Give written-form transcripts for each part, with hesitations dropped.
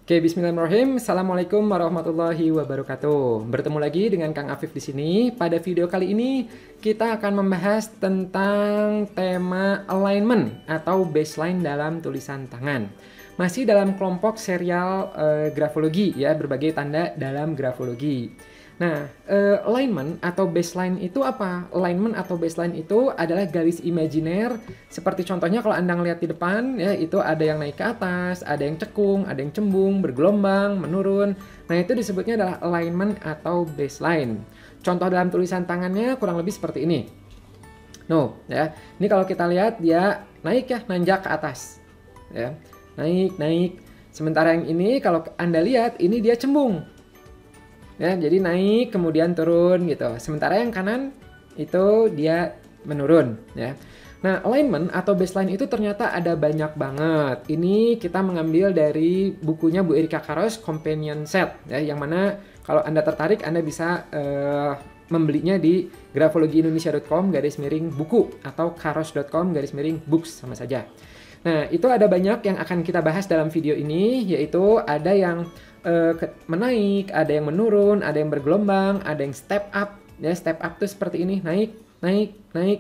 Oke, bismillahirrahmanirrahim. Assalamualaikum warahmatullahi wabarakatuh. Bertemu lagi dengan Kang Afif di sini. Pada video kali ini kita akan membahas tentang tema alignment atau baseline dalam tulisan tangan. Masih dalam kelompok serial grafologi ya, berbagai tanda dalam grafologi. Nah, alignment atau baseline itu apa? Alignment atau baseline itu adalah garis imajiner. Seperti contohnya kalau Anda lihat di depan, ya itu ada yang naik ke atas, ada yang cekung, ada yang cembung, bergelombang, menurun. Nah, itu disebutnya adalah alignment atau baseline. Contoh dalam tulisan tangannya kurang lebih seperti ini. No, ya. Ini kalau kita lihat dia naik ya, nanjak ke atas. Ya. Naik. Sementara yang ini kalau Anda lihat ini dia cembung. Ya, jadi naik kemudian turun gitu. Sementara yang kanan itu dia menurun ya. Nah, alignment atau baseline itu ternyata ada banyak banget. Ini kita mengambil dari bukunya Bu Erika Karos Companion Set ya, yang mana kalau Anda tertarik Anda bisa membelinya di grafologiindonesia.com/buku atau karos.com/books sama saja. Nah, itu ada banyak yang akan kita bahas dalam video ini, yaitu ada yang menaik, ada yang menurun, ada yang bergelombang, ada yang step up. Ya, step up tuh seperti ini, naik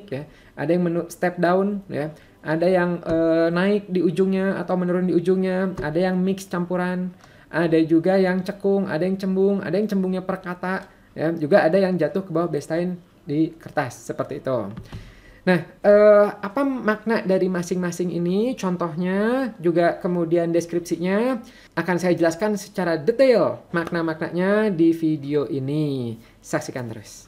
ya. Ada yang step down ya. Ada yang naik di ujungnya atau menurun di ujungnya, ada yang mix campuran, ada juga yang cekung, ada yang cembung, ada yang cembungnya per kata ya. Juga ada yang jatuh ke bawah baseline di kertas seperti itu. Nah, apa makna dari masing-masing ini? Contohnya, juga kemudian deskripsinya akan saya jelaskan secara detail makna-maknanya di video ini. Saksikan terus.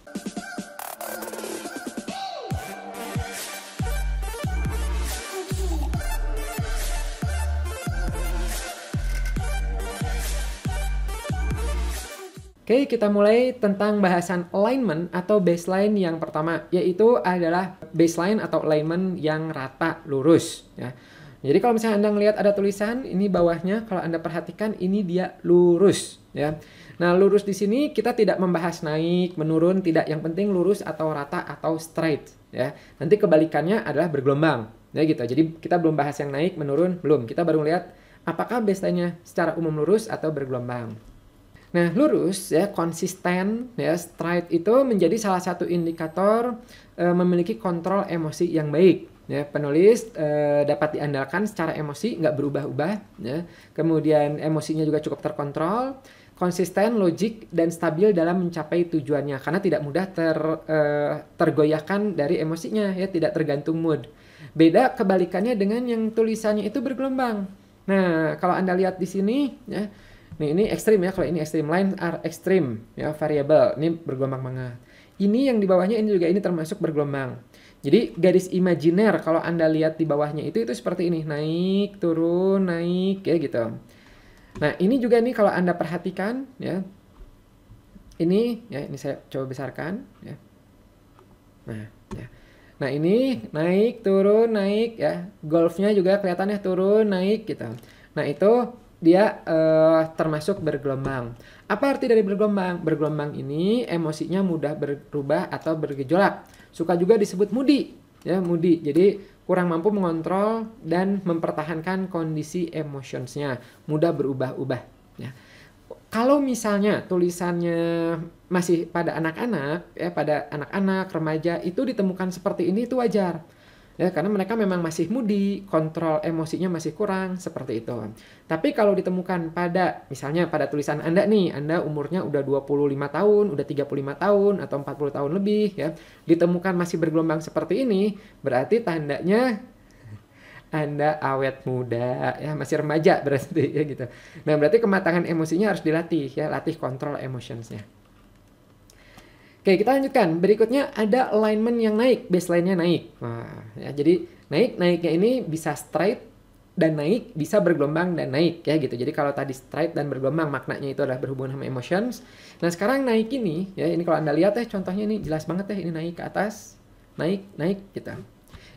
Oke, kita mulai tentang bahasan alignment atau baseline yang pertama, yaitu adalah baseline atau alignment yang rata lurus. Ya. Jadi kalau misalnya Anda melihat ada tulisan, ini bawahnya, kalau Anda perhatikan ini dia lurus. Ya. Nah, lurus di sini kita tidak membahas naik, menurun, tidak. Yang penting lurus atau rata atau straight. Ya. Nanti kebalikannya adalah bergelombang. Ya, gitu. Jadi kita belum bahas yang naik, menurun, belum. Kita baru lihat apakah baseline-nya secara umum lurus atau bergelombang. Nah, lurus ya, konsisten ya, straight itu menjadi salah satu indikator memiliki kontrol emosi yang baik. Ya, penulis dapat diandalkan secara emosi, nggak berubah-ubah. Ya. Kemudian emosinya juga cukup terkontrol, konsisten, logik, dan stabil dalam mencapai tujuannya. Karena tidak mudah tergoyahkan dari emosinya, ya, tidak tergantung mood. Beda kebalikannya dengan yang tulisannya itu bergelombang. Nah, kalau Anda lihat di sini, ya, nih, ini ekstrim ya, kalau ini ekstrim, line are extreme ya, variable, ini bergelombang banget. Ini yang di bawahnya ini juga ini termasuk bergelombang. Jadi garis imajiner kalau Anda lihat di bawahnya itu seperti ini, naik, turun, naik ya gitu. Nah, ini juga nih kalau Anda perhatikan ya. Ini ya, ini saya coba besarkan ya. Nah, ya. Nah, ini naik, turun, naik ya. Golfnya juga kelihatannya turun, naik gitu. Nah, itu dia termasuk bergelombang. Apa arti dari bergelombang? Bergelombang ini emosinya mudah berubah atau bergejolak. Suka juga disebut moody, ya, moody. Jadi kurang mampu mengontrol dan mempertahankan kondisi emotionsnya, mudah berubah-ubah. Ya. Kalau misalnya tulisannya masih pada anak-anak, ya, pada anak-anak, remaja, itu ditemukan seperti ini itu wajar. Ya, karena mereka memang masih moody, kontrol emosinya masih kurang, seperti itu. Tapi kalau ditemukan pada, misalnya pada tulisan Anda nih, Anda umurnya udah 25 tahun, udah 35 tahun, atau 40 tahun lebih, ya, ditemukan masih bergelombang seperti ini, berarti tandanya Anda awet muda, ya, masih remaja berarti, ya gitu. Nah, berarti kematangan emosinya harus dilatih, ya, latih kontrol emotionsnya. Oke, kita lanjutkan. Berikutnya ada alignment yang naik, baseline-nya naik. Nah, ya, jadi naiknya ini bisa straight dan naik, bisa bergelombang dan naik ya gitu. Jadi kalau tadi straight dan bergelombang maknanya itu adalah berhubungan sama emotions. Nah, sekarang naik ini ya, ini kalau Anda lihat ya contohnya ini jelas banget ya, ini naik ke atas, naik gitu.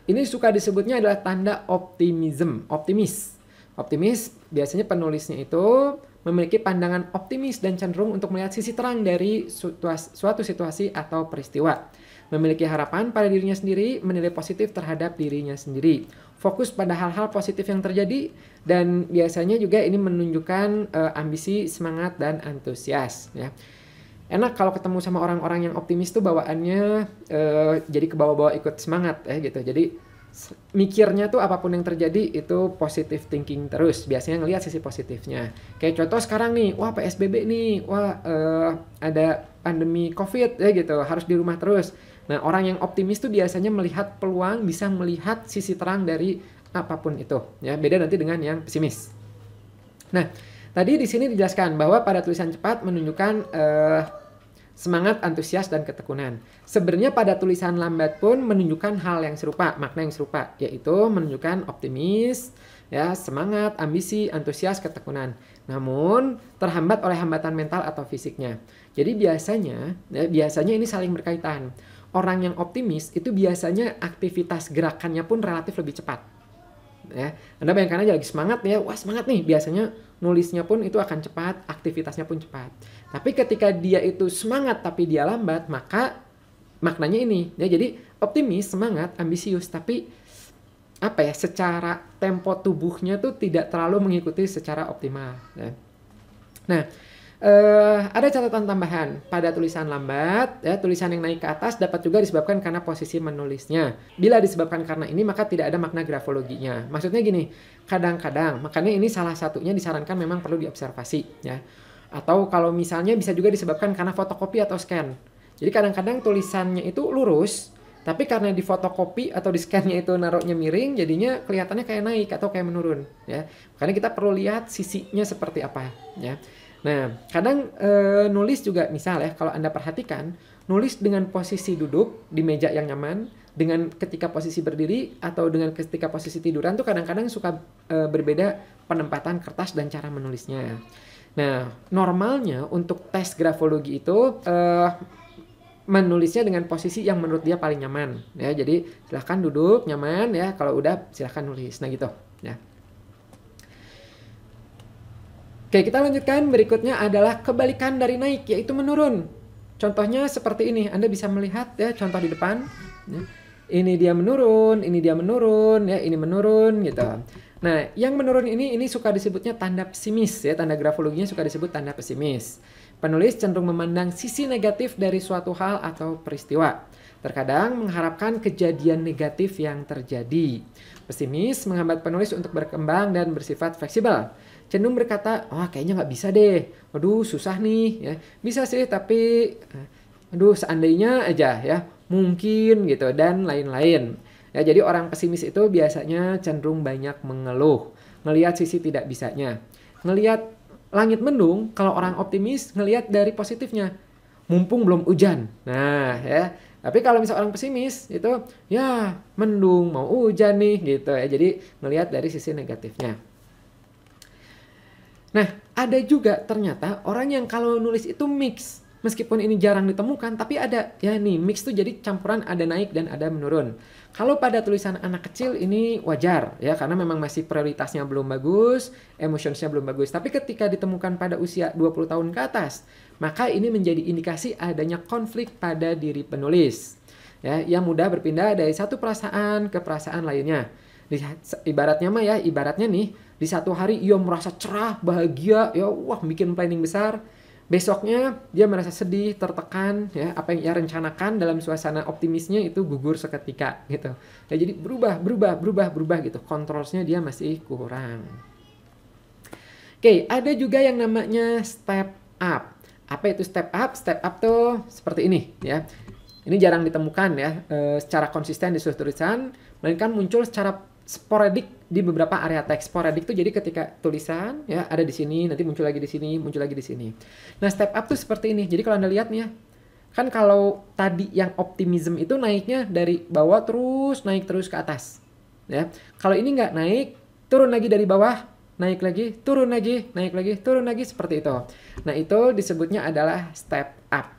Ini suka disebutnya adalah tanda optimism, optimis. Optimis biasanya penulisnya itu memiliki pandangan optimis dan cenderung untuk melihat sisi terang dari suatu situasi atau peristiwa. Memiliki harapan pada dirinya sendiri, menilai positif terhadap dirinya sendiri. fokus pada hal-hal positif yang terjadi, dan biasanya juga ini menunjukkan ambisi, semangat, dan antusias ya. Enak kalau ketemu sama orang-orang yang optimis tuh bawaannya jadi kebawa-bawa ikut semangat ya gitu. Jadi mikirnya tuh apapun yang terjadi itu positive thinking terus, biasanya ngelihat sisi positifnya. Kayak contoh sekarang nih, wah PSBB nih, wah ada pandemi COVID ya gitu, harus di rumah terus. Nah, orang yang optimis tuh biasanya melihat peluang, bisa melihat sisi terang dari apapun itu ya. Beda nanti dengan yang pesimis. Nah, tadi di sini dijelaskan bahwa pada tulisan cepat menunjukkan semangat, antusias, dan ketekunan. Sebenarnya pada tulisan lambat pun menunjukkan hal yang serupa, makna yang serupa, yaitu menunjukkan optimis, ya, semangat, ambisi, antusias, ketekunan. Namun terhambat oleh hambatan mental atau fisiknya. Jadi biasanya ini saling berkaitan. Orang yang optimis itu biasanya aktivitas gerakannya pun relatif lebih cepat. Ya, Anda bayangkan aja lagi semangat ya, wah semangat nih, biasanya nulisnya pun itu akan cepat, aktivitasnya pun cepat. Tapi ketika dia itu semangat tapi dia lambat, maka maknanya ini ya, jadi optimis, semangat, ambisius, tapi apa ya, secara tempo tubuhnya tuh tidak terlalu mengikuti secara optimal ya. Nah, ada catatan tambahan pada tulisan lambat ya, tulisan yang naik ke atas dapat juga disebabkan karena posisi menulisnya. Bila disebabkan karena ini, maka tidak ada makna grafologinya. Maksudnya gini, kadang-kadang, makanya ini salah satunya disarankan memang perlu diobservasi ya. Atau kalau misalnya bisa juga disebabkan karena fotokopi atau scan. Jadi kadang-kadang tulisannya itu lurus, tapi karena di fotokopi atau di scan-nya itu naruhnya miring, jadinya kelihatannya kayak naik atau kayak menurun ya. Makanya kita perlu lihat sisinya seperti apa ya. Nah, kadang nulis juga, misal ya, kalau Anda perhatikan, nulis dengan posisi duduk di meja yang nyaman, dengan ketika posisi berdiri, atau dengan ketika posisi tiduran tuh kadang-kadang suka berbeda penempatan kertas dan cara menulisnya. Nah, normalnya untuk tes grafologi itu menulisnya dengan posisi yang menurut dia paling nyaman ya. Jadi silahkan duduk nyaman ya, kalau udah silahkan nulis. Nah gitu ya. Oke, kita lanjutkan. Berikutnya adalah kebalikan dari naik, yaitu menurun. Contohnya seperti ini, Anda bisa melihat ya, contoh di depan ya. Ini dia menurun, ini dia menurun ya, ini menurun gitu. Nah, yang menurun ini suka disebutnya tanda pesimis ya, tanda grafologinya suka disebut tanda pesimis. Penulis cenderung memandang sisi negatif dari suatu hal atau peristiwa. Terkadang mengharapkan kejadian negatif yang terjadi. Pesimis menghambat penulis untuk berkembang dan bersifat fleksibel. Cenderung berkata, wah kayaknya nggak bisa deh, aduh susah nih ya. Bisa sih tapi aduh seandainya aja ya, mungkin gitu, dan lain-lain ya. Jadi orang pesimis itu biasanya cenderung banyak mengeluh, ngelihat sisi tidak bisanya. Ngelihat langit mendung, kalau orang optimis ngelihat dari positifnya, mumpung belum hujan. Nah ya, tapi kalau misalnya orang pesimis itu ya mendung mau hujan nih gitu ya, jadi ngelihat dari sisi negatifnya. Nah, ada juga ternyata orang yang kalau nulis itu mix. Meskipun ini jarang ditemukan, tapi ada ya nih, mix tuh jadi campuran, ada naik dan ada menurun. Kalau pada tulisan anak kecil ini wajar ya, karena memang masih prioritasnya belum bagus, emotionsnya belum bagus. Tapi ketika ditemukan pada usia 20 tahun ke atas, maka ini menjadi indikasi adanya konflik pada diri penulis. Ya, yang mudah berpindah dari satu perasaan ke perasaan lainnya. Ibaratnya mah ya, ibaratnya nih, di satu hari ia merasa cerah, bahagia, ya wah bikin planning besar. Besoknya dia merasa sedih, tertekan, ya apa yang ia rencanakan dalam suasana optimisnya itu gugur seketika gitu. Ya, jadi berubah gitu. Kontrolnya dia masih kurang. Oke, ada juga yang namanya step up. Apa itu step up? Step up tuh seperti ini ya. Ini jarang ditemukan ya secara konsisten di seluruh tulisan, melainkan muncul secara sporadik di beberapa area teks. Sporadik itu jadi ketika tulisan ya ada di sini, nanti muncul lagi di sini, muncul lagi di sini. Nah, step up tuh seperti ini. Jadi kalau Anda lihat nih ya, kan kalau tadi yang optimism itu naiknya dari bawah terus naik terus ke atas. Ya. Kalau ini nggak naik, turun lagi dari bawah, naik lagi, turun lagi, naik lagi, turun lagi, seperti itu. Nah, itu disebutnya adalah step up.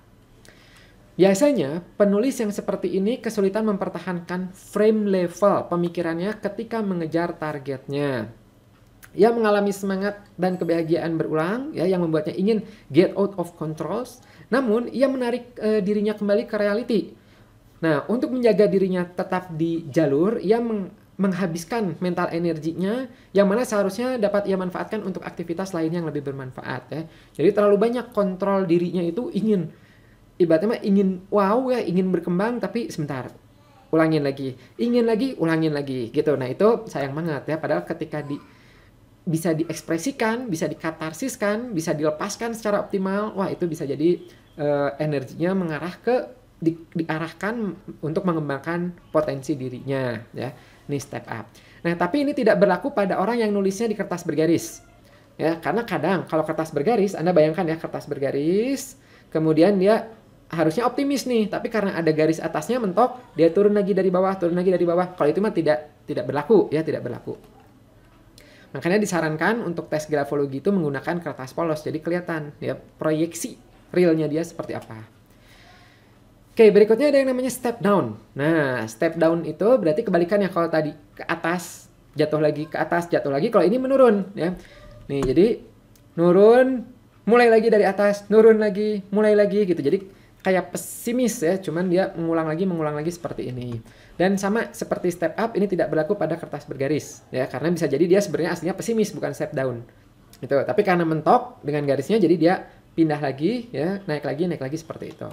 Biasanya, penulis yang seperti ini kesulitan mempertahankan frame level pemikirannya ketika mengejar targetnya. Ia mengalami semangat dan kebahagiaan berulang, ya, yang membuatnya ingin get out of controls. Namun, ia menarik dirinya kembali ke reality. Nah, untuk menjaga dirinya tetap di jalur, ia menghabiskan mental energinya yang mana seharusnya dapat ia manfaatkan untuk aktivitas lain yang lebih bermanfaat ya. Jadi terlalu banyak kontrol dirinya itu ingin ibaratnya mah ingin wow ya, ingin berkembang tapi sebentar ulangin lagi, ingin lagi, ulangin lagi gitu. Nah itu sayang banget ya, padahal ketika bisa diekspresikan, bisa dikatarsiskan, bisa dilepaskan secara optimal, wah itu bisa jadi energinya mengarah ke diarahkan untuk mengembangkan potensi dirinya ya. Ini step up. Nah tapi ini tidak berlaku pada orang yang nulisnya di kertas bergaris ya, karena kadang kalau kertas bergaris, Anda bayangkan ya kertas bergaris, kemudian dia harusnya optimis nih, tapi karena ada garis atasnya mentok, dia turun lagi dari bawah, turun lagi dari bawah. Kalau itu mah tidak berlaku ya, tidak berlaku. Makanya disarankan untuk tes grafologi itu menggunakan kertas polos, jadi kelihatan ya proyeksi realnya dia seperti apa. Oke, berikutnya ada yang namanya step down. Nah, step down itu berarti kebalikannya, kalau tadi ke atas, jatuh lagi, ke atas, jatuh lagi. Kalau ini menurun ya. Nih, jadi nurun, mulai lagi dari atas, nurun lagi, mulai lagi gitu. Jadi kayak pesimis ya, cuman dia mengulang lagi seperti ini. Dan sama seperti step up, ini tidak berlaku pada kertas bergaris ya, karena bisa jadi dia sebenarnya aslinya pesimis bukan step down. Gitu. Tapi karena mentok dengan garisnya, jadi dia pindah lagi ya, naik lagi seperti itu.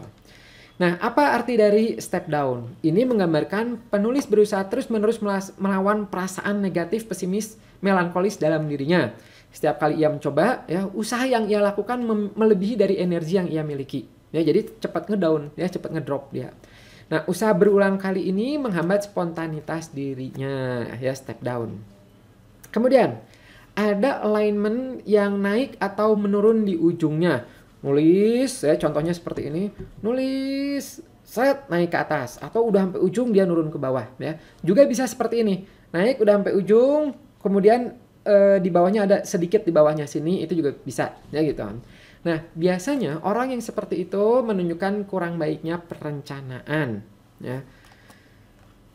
Nah, apa arti dari step down? Ini menggambarkan penulis berusaha terus-menerus melawan perasaan negatif, pesimis, melankolis dalam dirinya. Setiap kali ia mencoba, ya, usaha yang ia lakukan melebihi dari energi yang ia miliki. Ya, jadi cepat ngedown, ya, cepat ngedrop dia. Nah, usaha berulang kali ini menghambat spontanitas dirinya, ya, step down. Kemudian, ada alignment yang naik atau menurun di ujungnya. Nulis, ya contohnya seperti ini, nulis, set, naik ke atas, atau udah sampai ujung dia nurun ke bawah, ya. Juga bisa seperti ini, naik udah sampai ujung, kemudian di bawahnya ada sedikit di bawahnya sini, itu juga bisa, ya gitu. Nah, biasanya orang yang seperti itu menunjukkan kurang baiknya perencanaan, ya.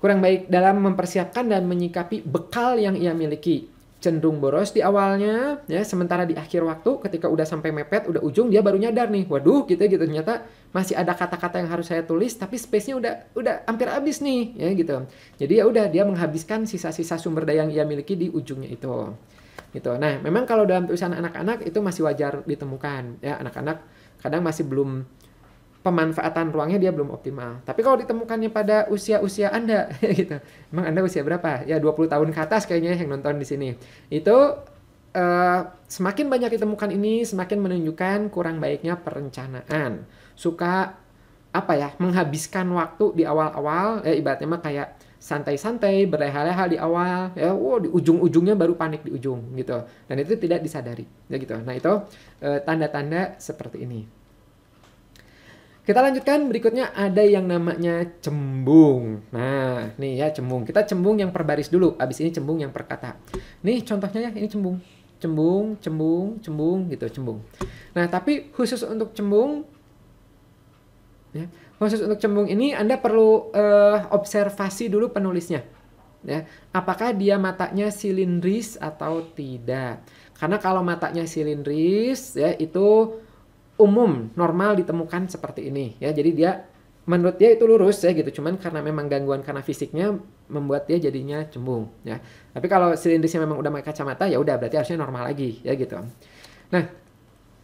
Kurang baik dalam mempersiapkan dan menyikapi bekal yang ia miliki. Cenderung boros di awalnya, ya, sementara di akhir waktu ketika udah sampai mepet, udah ujung, dia baru nyadar nih, waduh gitu ternyata masih ada kata-kata yang harus saya tulis, tapi space-nya udah hampir habis nih, ya gitu. Jadi ya udah dia menghabiskan sisa-sisa sumber daya yang ia miliki di ujungnya itu. Gitu. Nah, memang kalau dalam tulisan anak-anak itu masih wajar ditemukan, ya anak-anak kadang masih belum pemanfaatan ruangnya dia belum optimal. Tapi kalau ditemukannya pada usia-usia Anda gitu. Emang Anda usia berapa? Ya 20 tahun ke atas kayaknya yang nonton di sini. Itu semakin banyak ditemukan ini semakin menunjukkan kurang baiknya perencanaan. Suka apa ya? Menghabiskan waktu di awal-awal, ya ibaratnya mah kayak santai-santai, berleha-leha di awal, ya di ujung-ujungnya baru panik di ujung gitu. Dan itu tidak disadari, ya gitu. Nah, itu tanda-tanda seperti ini. Kita lanjutkan, berikutnya ada yang namanya cembung. Nah, nih ya cembung. Kita cembung yang per baris dulu, abis ini cembung yang per kata. Nih contohnya ya, ini cembung. Cembung gitu, cembung. Nah, tapi khusus untuk cembung, ya, khusus untuk cembung ini Anda perlu observasi dulu penulisnya. Ya, apakah dia matanya silindris atau tidak? Karena kalau matanya silindris, ya itu umum normal ditemukan seperti ini ya, jadi dia menurut dia itu lurus ya gitu, cuman karena memang gangguan karena fisiknya membuat dia jadinya cembung ya. Tapi kalau silindrisnya memang udah pakai kacamata ya udah berarti harusnya normal lagi ya gitu. Nah,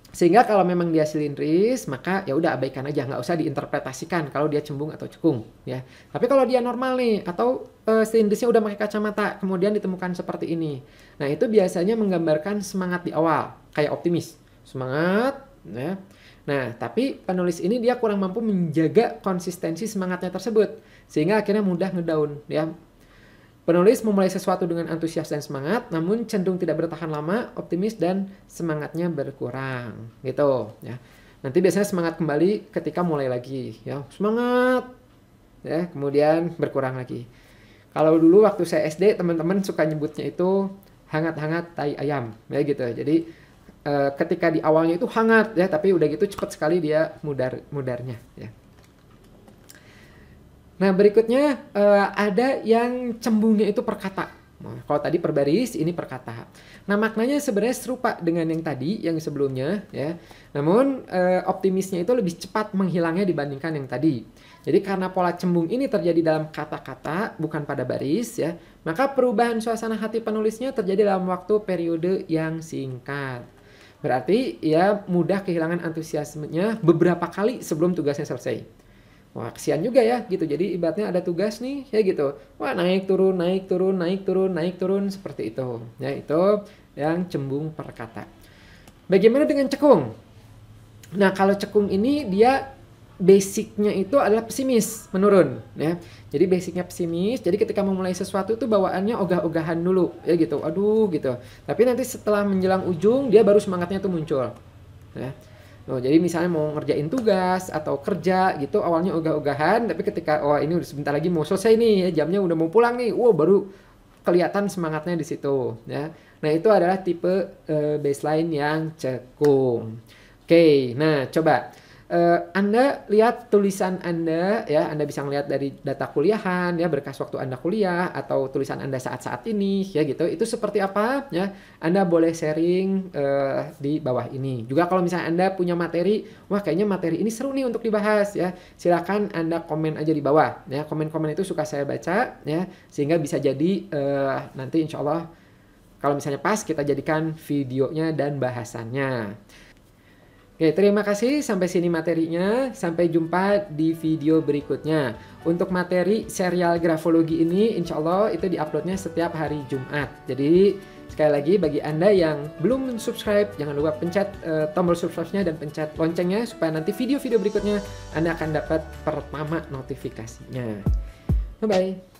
sehingga kalau memang dia silindris maka ya udah abaikan aja, nggak usah diinterpretasikan kalau dia cembung atau cekung ya. Tapi kalau dia normal nih atau silindrisnya udah pakai kacamata kemudian ditemukan seperti ini, nah itu biasanya menggambarkan semangat di awal, kayak optimis, semangat. Ya. Nah, tapi penulis ini dia kurang mampu menjaga konsistensi semangatnya tersebut, sehingga akhirnya mudah ngedown. Ya. Penulis memulai sesuatu dengan antusias dan semangat, namun cenderung tidak bertahan lama, optimis dan semangatnya berkurang, gitu. Ya. Nanti biasanya semangat kembali ketika mulai lagi, ya semangat, ya kemudian berkurang lagi. Kalau dulu waktu saya SD, teman-teman suka nyebutnya itu hangat-hangat tai ayam, ya gitu. Jadi ketika di awalnya itu hangat ya, tapi udah gitu cepat sekali dia mudarnya ya. Nah, berikutnya ada yang cembungnya itu per kata Nah, kalau tadi per baris, ini per kata. Nah, maknanya sebenarnya serupa dengan yang tadi, yang sebelumnya, ya. Namun, optimisnya itu lebih cepat menghilangnya dibandingkan yang tadi. Jadi, karena pola cembung ini terjadi dalam kata-kata, bukan pada baris, ya, maka perubahan suasana hati penulisnya terjadi dalam waktu periode yang singkat. Berarti, ia mudah kehilangan antusiasmenya beberapa kali sebelum tugasnya selesai. Wah, kesian juga ya gitu. Jadi ibaratnya ada tugas nih kayak gitu. Wah, naik turun, naik turun, naik turun, naik turun seperti itu. Ya, itu yang cembung per kata. Bagaimana dengan cekung? Nah, kalau cekung ini dia basicnya itu adalah pesimis, menurun ya. Jadi basicnya pesimis. Jadi ketika memulai sesuatu itu bawaannya ogah-ogahan dulu ya gitu. Aduh gitu. Tapi nanti setelah menjelang ujung dia baru semangatnya tuh muncul. Ya. Oh, jadi misalnya mau ngerjain tugas atau kerja gitu awalnya ogah-ogahan, tapi ketika ini udah sebentar lagi mau selesai nih ya, jamnya udah mau pulang nih, baru kelihatan semangatnya di situ ya. Nah, itu adalah tipe baseline yang cekung. Oke, nah coba Anda lihat tulisan Anda ya, Anda bisa melihat dari data kuliahan ya, berkas waktu Anda kuliah atau tulisan Anda saat-saat ini ya gitu. Itu seperti apa ya? Anda boleh sharing di bawah ini. Juga kalau misalnya Anda punya materi, wah kayaknya materi ini seru nih untuk dibahas ya. Silakan Anda komen aja di bawah ya. Komen-komen itu suka saya baca ya, sehingga bisa jadi nanti insya Allah kalau misalnya pas kita jadikan videonya dan bahasannya. Oke, terima kasih. Sampai sini materinya. Sampai jumpa di video berikutnya. Untuk materi serial grafologi ini, insya Allah itu diuploadnya setiap hari Jumat. Jadi, sekali lagi bagi Anda yang belum subscribe, jangan lupa pencet tombol subscribe-nya dan pencet loncengnya, supaya nanti video-video berikutnya Anda akan dapat pertama notifikasinya. Bye-bye.